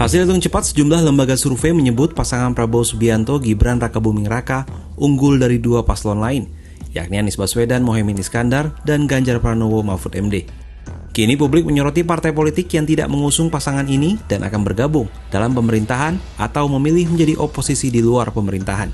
Hasil hitung cepat sejumlah lembaga survei menyebut pasangan Prabowo Subianto Gibran Rakabuming Raka unggul dari dua paslon lain, yakni Anies Baswedan Mohaimin Iskandar dan Ganjar Pranowo Mahfud MD. Kini publik menyoroti partai politik yang tidak mengusung pasangan ini dan akan bergabung dalam pemerintahan atau memilih menjadi oposisi di luar pemerintahan.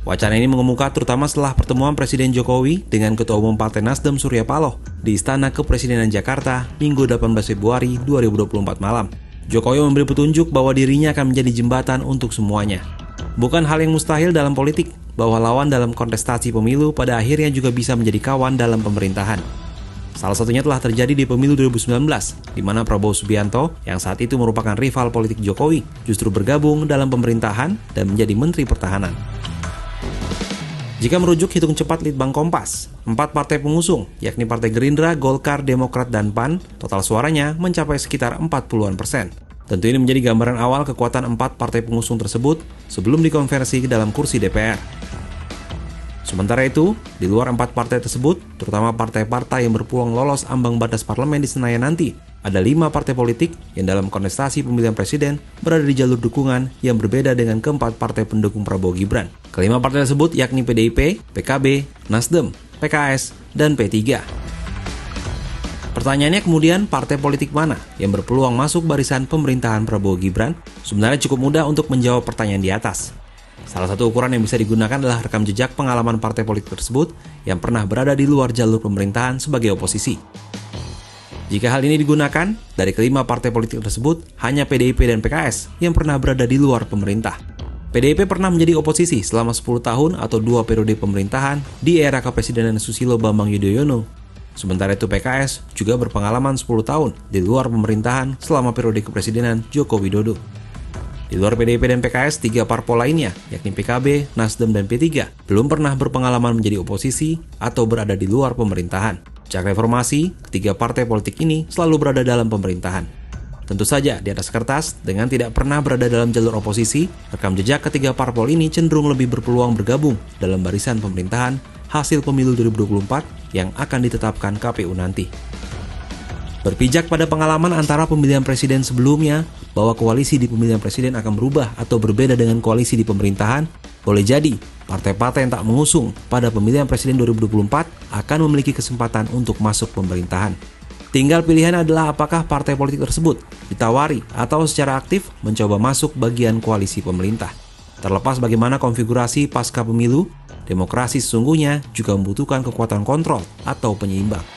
Wacana ini mengemuka terutama setelah pertemuan Presiden Jokowi dengan Ketua Umum Partai Nasdem Surya Paloh di Istana Kepresidenan Jakarta Minggu 18 Februari 2024 malam. Jokowi memberi petunjuk bahwa dirinya akan menjadi jembatan untuk semuanya. Bukan hal yang mustahil dalam politik, bahwa lawan dalam kontestasi pemilu pada akhirnya juga bisa menjadi kawan dalam pemerintahan. Salah satunya telah terjadi di pemilu 2019, di mana Prabowo Subianto, yang saat itu merupakan rival politik Jokowi, justru bergabung dalam pemerintahan dan menjadi Menteri Pertahanan. Jika merujuk hitung cepat Litbang Kompas, 4 partai pengusung, yakni Partai Gerindra, Golkar, Demokrat, dan PAN, total suaranya mencapai sekitar 40-an%. Tentu ini menjadi gambaran awal kekuatan 4 partai pengusung tersebut sebelum dikonversi ke dalam kursi DPR. Sementara itu, di luar 4 partai tersebut, terutama partai-partai yang berpeluang lolos ambang batas parlemen di Senayan nanti, ada 5 partai politik yang dalam kontestasi pemilihan presiden berada di jalur dukungan yang berbeda dengan keempat partai pendukung Prabowo Gibran. Kelima partai tersebut yakni PDIP, PKB, Nasdem, PKS, dan P3. Pertanyaannya kemudian, partai politik mana yang berpeluang masuk barisan pemerintahan Prabowo Gibran? Sebenarnya cukup mudah untuk menjawab pertanyaan di atas. Salah satu ukuran yang bisa digunakan adalah rekam jejak pengalaman partai politik tersebut yang pernah berada di luar jalur pemerintahan sebagai oposisi. Jika hal ini digunakan, dari kelima partai politik tersebut, hanya PDIP dan PKS yang pernah berada di luar pemerintah. PDIP pernah menjadi oposisi selama 10 tahun atau 2 periode pemerintahan di era Kepresidenan Susilo Bambang Yudhoyono. Sementara itu PKS juga berpengalaman 10 tahun di luar pemerintahan selama periode Kepresidenan Joko Widodo. Di luar PDIP dan PKS, 3 parpol lainnya, yakni PKB, Nasdem, dan P3, belum pernah berpengalaman menjadi oposisi atau berada di luar pemerintahan. Sejak reformasi, ketiga partai politik ini selalu berada dalam pemerintahan. Tentu saja, di atas kertas, dengan tidak pernah berada dalam jalur oposisi, rekam jejak ketiga parpol ini cenderung lebih berpeluang bergabung dalam barisan pemerintahan hasil pemilu 2024 yang akan ditetapkan KPU nanti. Berpijak pada pengalaman antara pemilihan presiden sebelumnya, bahwa koalisi di pemilihan presiden akan berubah atau berbeda dengan koalisi di pemerintahan, boleh jadi partai-partai yang tak mengusung pada pemilihan presiden 2024 akan memiliki kesempatan untuk masuk pemerintahan. Tinggal pilihan adalah apakah partai politik tersebut ditawari atau secara aktif mencoba masuk bagian koalisi pemerintah. Terlepas bagaimana konfigurasi pasca pemilu, demokrasi sesungguhnya juga membutuhkan kekuatan kontrol atau penyeimbang.